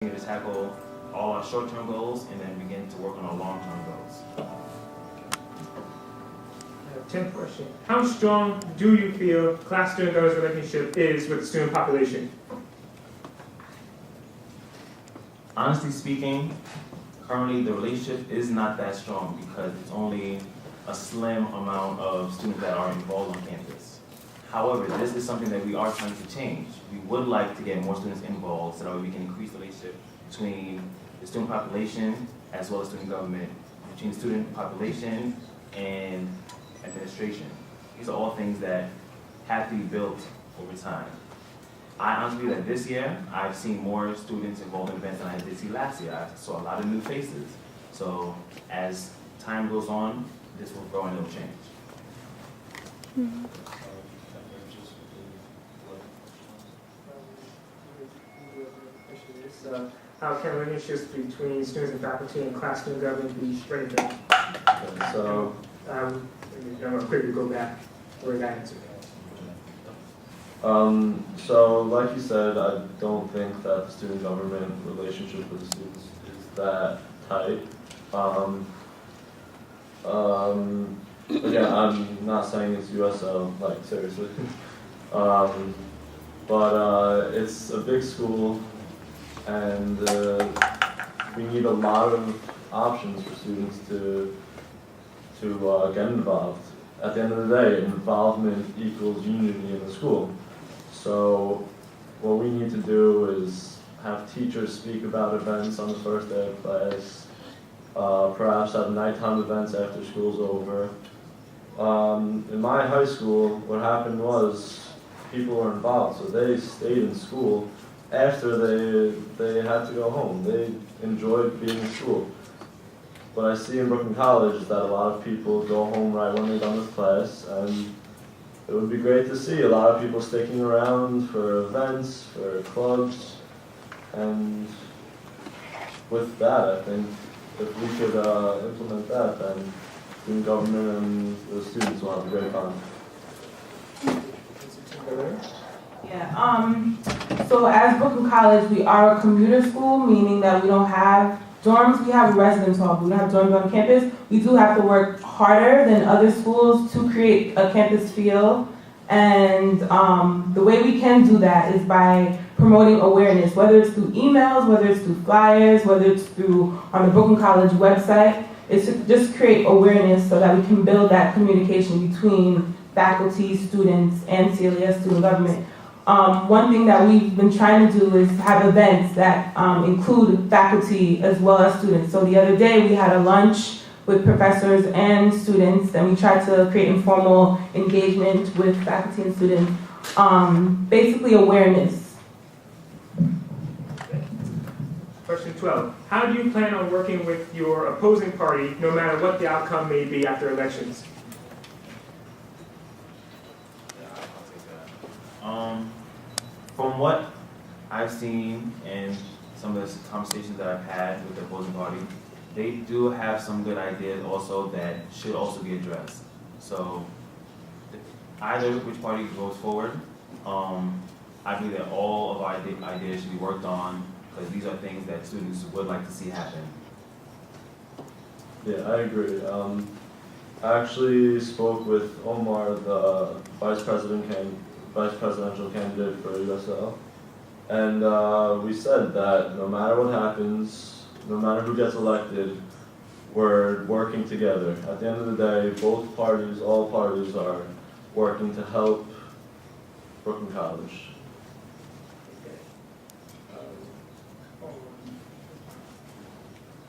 to tackle all our short-term goals and then begin to work on our long-term goals. 10th question. How strong do you feel class student government relationship is with the student population? Honestly speaking, currently the relationship is not that strong because it's only a slim amount of students that are involved on campus. However, this is something that we are trying to change. We would like to get more students involved so that way we can increase the relationship between the student population as well as student government, between student population and administration. These are all things that have to be built over time. I honestly believe that this year, I've seen more students involved in events than I did see last year. I saw a lot of new faces. So as time goes on, this will grow and it'll change. Mm-hmm. How can relationships between students and faculty and class student government be strengthened? So, I'm going to quickly go back for that answer. So like you said, I don't think that the student government relationship with the students is that tight. Again, I'm not saying it's USO, like seriously. But it's a big school, and we need a lot of options for students to get involved. At the end of the day, involvement equals unity in the school. So what we need to do is have teachers speak about events on the first day of class, perhaps have nighttime events after school's over. In my high school, what happened was people were involved, so they stayed in school after they had to go home. They enjoyed being in school. What I see in Brooklyn College is that a lot of people go home right when they're done with class, and it would be great to see a lot of people sticking around for events, for clubs, and with that, I think if we could implement that, then student government and the students will have a great time. Yeah, so as Brooklyn College, we are a commuter school, meaning that we don't have dorms. We have a residence hall, but we don't have dorms on campus. We do have to work harder than other schools to create a campus feel. And the way we can do that is by promoting awareness, whether it's through emails, whether it's through flyers, whether it's through on the Brooklyn College website. It's to just create awareness so that we can build that communication between faculty, students, and CLAS student government. One thing that we've been trying to do is have events that include faculty as well as students. So the other day we had a lunch with professors and students, and we tried to create informal engagement with faculty and students. Basically awareness. Question 12. How do you plan on working with your opposing party, no matter what the outcome may be after elections? From what I've seen and some of the conversations that I've had with the opposing party, they do have some good ideas also that should also be addressed. So either which party goes forward, I believe that all of our ideas should be worked on because these are things that students would like to see happen. Yeah, I agree. I actually spoke with Omar, the vice presidential candidate for USL, and we said that no matter what happens, no matter who gets elected, we're working together. At the end of the day, both parties, all parties are working to help Brooklyn College.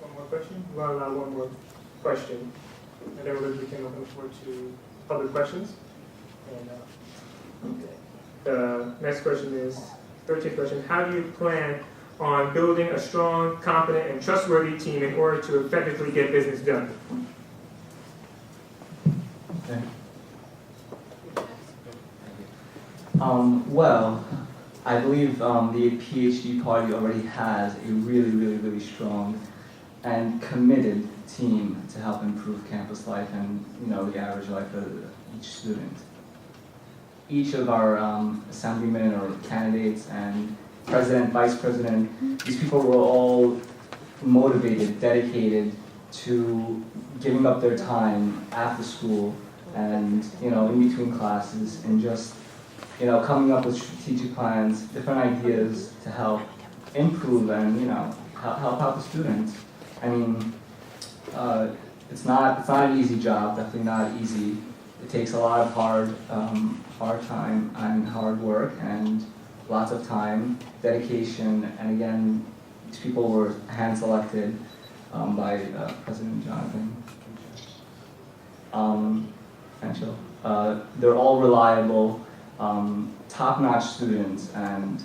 One more question? Well, not one more question. And then we can open the floor to public questions. And the next question is, 13th question, how do you plan on building a strong, competent, and trustworthy team in order to effectively get business done? Okay. Well, I believe the PhD party already has a really strong and committed team to help improve campus life and the average life of each student. Each of our assemblymen or candidates and president, vice president, these people were all motivated, dedicated to giving up their time after school and, in between classes and just, coming up with strategic plans, different ideas to help improve and, help out the students. I mean, it's not an easy job, definitely not easy. It takes a lot of hard time and hard work and lots of time, dedication, and again, these people were hand-selected by President Jonathan Fenchel. They're all reliable, top-notch students, and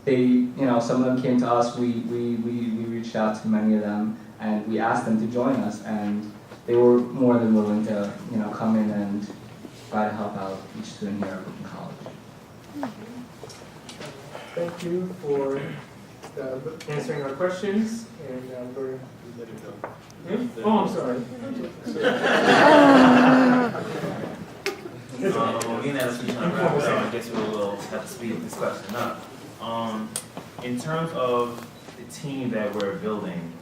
they, some of them came to us. We reached out to many of them, and we asked them to join us, and they were more than willing to, come in and try to help out each student here at Brooklyn College. Thank you for answering our questions, and we're... Oh, I'm sorry. Being that it's trying to wrap it up, I guess we'll have to speed this question up. In terms of the team that we're building,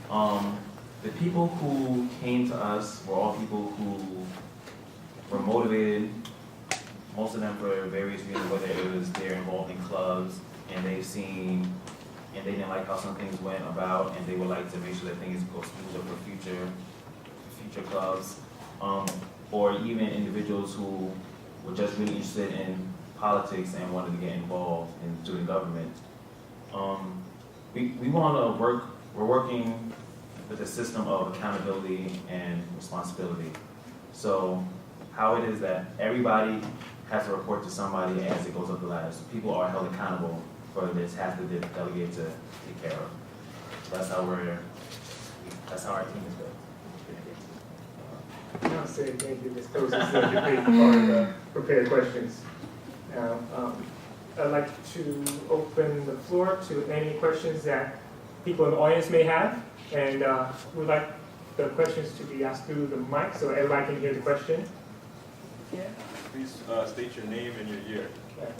the people who came to us were all people who were motivated, most of them for various reasons, whether it was they're involved in clubs and they've seen and they didn't like how some things went about and they would like to make sure that things go smooth for future clubs, or even individuals who were just really interested in politics and wanted to get involved in student government. We want to work, we're working with a system of accountability and responsibility. So how it is that everybody has to report to somebody as it goes up the ladder. So people are held accountable for the task that they're delegated to take care of. So that's how our team is built. I'll say thank you, Ms. Coates, for the prepared questions. Now, I'd like to open the floor to any questions that people in the audience may have, and we'd like the questions to be asked through the mic so everybody can hear the question. Yeah. Please state your name and your year.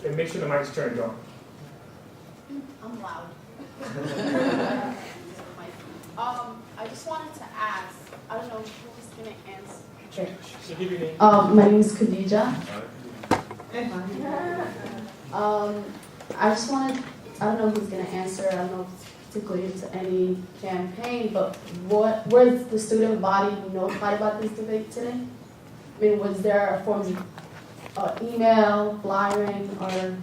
And make sure the mic's turned on. I'm loud. I just wanted to ask, I don't know who's going to answer. Okay, so give your name. My name is Khadija. I just wanted, I don't know who's going to answer, I don't know if it's particularly to any campaign, but was the student body notified about this debate today? I mean, was there a form of email, flyering, or,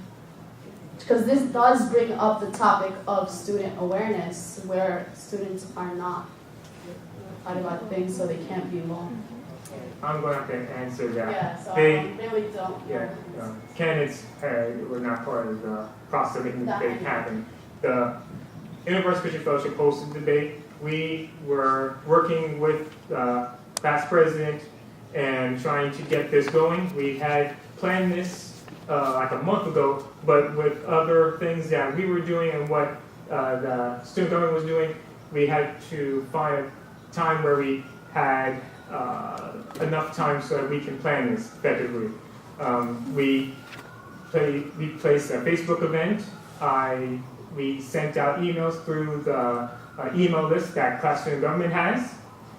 because this does bring up the topic of student awareness, where students are not notified about things, so they can't be involved. I'm going to have to answer that. Yeah, so They- I really don't. Yeah, candidates were not part of the process of making the debate happen. The Intervarsity Christian Fellowship hosted the debate. We were working with CLAS President and trying to get this going. We had planned this like a month ago, but with other things that we were doing and what the student government was doing, we had to find a time where we had enough time so that we can plan this effectively. We placed a Facebook event. We sent out emails through the email list that CLAS Student Government has.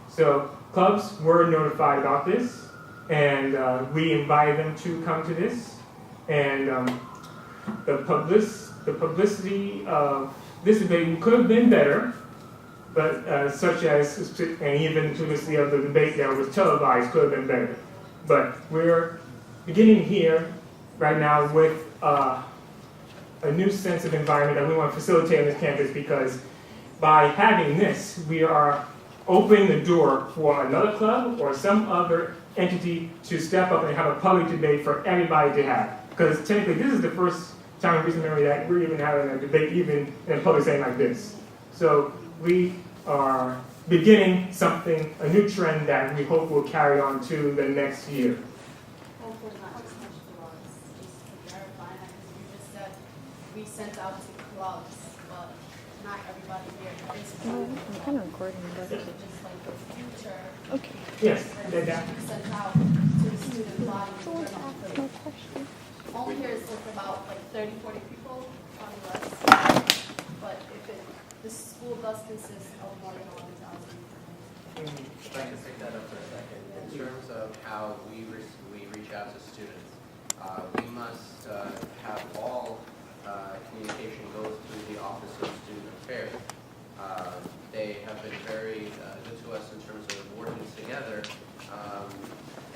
So clubs were notified about this, and we invited them to come to this. And the publicity of this debate could have been better, but such as, and even publicity of the debate that was televised could have been better. But we're beginning here right now with a new sense of environment that we want to facilitate on this campus, because by having this, we are opening the door for another club or some other entity to step up and have a public debate for everybody to have. Because technically, this is the first time in recent memory that we're even having a debate even in a public setting like this. So we are beginning something, a new trend that we hope will carry on to the next year. Hopefully not as much to us, just to verify that, because you just said we sent out to clubs, but not everybody here is. I'm kind of recording, but Just like the future. okay. Yes, We sent out to the student body. Someone asked no question. only here it's like about like 30, 40 people, probably less. But the school does consist of more than 11,000. If I could pick that up for a second, in terms of how we reach out to students, we must have all communication go through the Office of Student Affairs. They have been very good to us in terms of working together.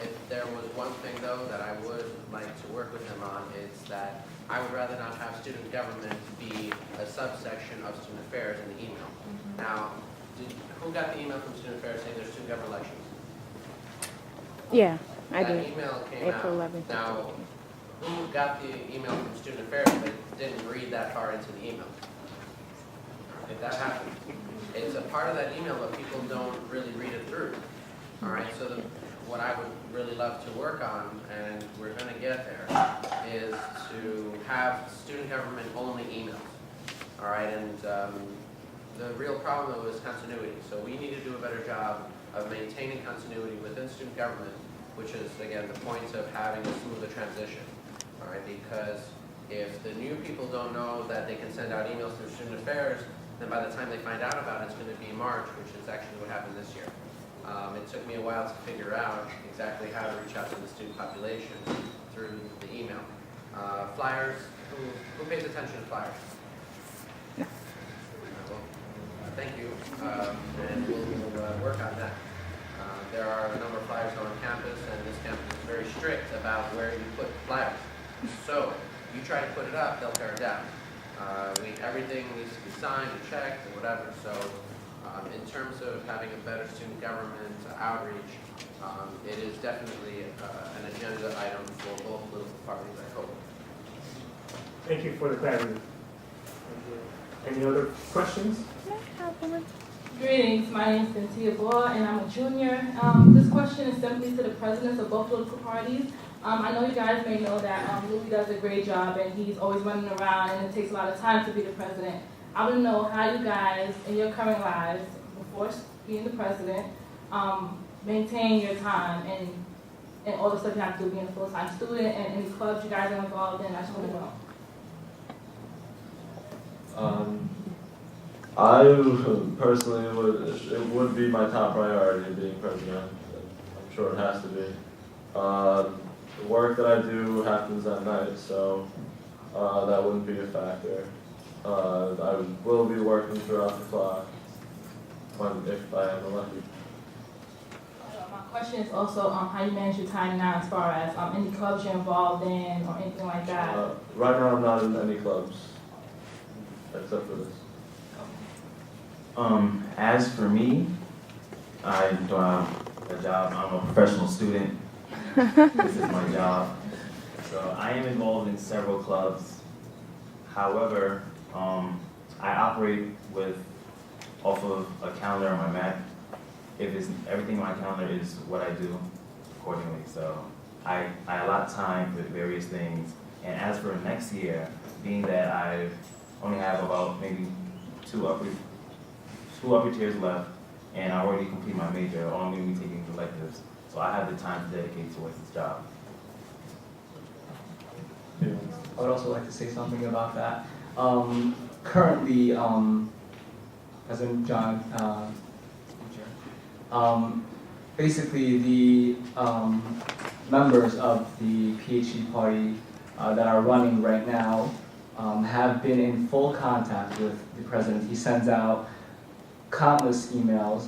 If there was one thing, though, that I would like to work with them on, is that I would rather not have student government be a subsection of student affairs in the email. Now, who got the email from student affairs saying there's student government elections? Yeah, I That did. email came April out. 11th. Now, who got the email from student affairs but didn't read that far into the email? If that happens, it's a part of that email, but people don't really read it through. All right, so what I would really love to work on, and we're going to get there, is to have student government only emails. All right, and the real problem though is continuity. So we need to do a better job of maintaining continuity within student government, which is again the point of having a smoother transition. All right, because if the new people don't know that they can send out emails through student affairs, then by the time they find out about it, it's going to be March, which is actually what happened this year. It took me a while to figure out exactly how to reach out to the student population through the email. Flyers, who pays attention to flyers? Thank you, and we'll work on that. There are a number of flyers on campus, and this campus is very strict about where you put flyers. So, you try to put it up, they'll tear it down. Everything needs to be signed and checked and whatever, so in terms of having a better student government outreach, it is definitely an agenda item for both political parties, I hope. Thank you for the clarity. Any other questions? Greetings, my name is Cynthia Bohr, and I'm a junior. This question is simply to the presidents of both political parties. I know you guys may know that Louis does a great job, and he's always running around, and it takes a lot of time to be the president. I want to know how you guys, in your current lives, before being the president, maintain your time and all the stuff you have to do, being a full-time student, and any clubs you guys are involved in. I just want to know. I personally it would be my top priority being president. I'm sure it has to be. The work that I do happens at night, so that wouldn't be a factor. I will be working throughout the clock if I am elected. My question is also how you manage your time now as far as any clubs you're involved in or anything like that. Right now I'm not in any clubs, except for this. As for me, I don't have a job. I'm a professional student. This is my job. So I am involved in several clubs. However, I operate off of a calendar on my Mac. If it's everything on my calendar is what I do accordingly. So I allot time for various things. And as for next year, being that I only have about maybe two upper tiers left, and I already complete my major, or I'm going to be taking electives. So I have the time to dedicate towards this job. I would also like to say something about that. Currently, President John, basically the members of the PhD party that are running right now have been in full contact with the president. He sends out countless emails.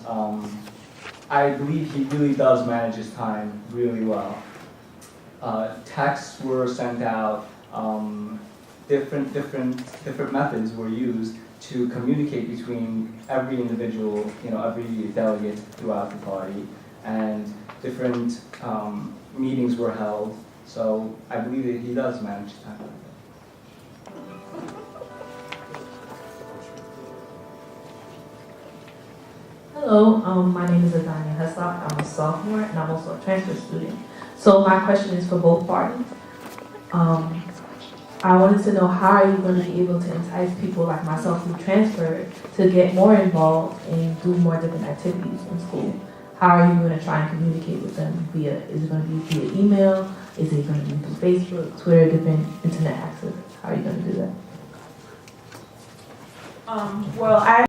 I believe he really does manage his time really well. Texts were sent out. Different methods were used to communicate between every individual, every delegate throughout the party, and different meetings were held. So I believe that he does manage his time like that. Hello, my name is Adanya Heslop. I'm a sophomore and I'm also a transfer student. So my question is for both parties. I wanted to know, how are you going to be able to entice people like myself who transferred to get more involved and do more different activities in school? How are you going to try and communicate with them is it going to be via email? Is it going to be through Facebook, Twitter, different internet access? How are you going to do that? Well, I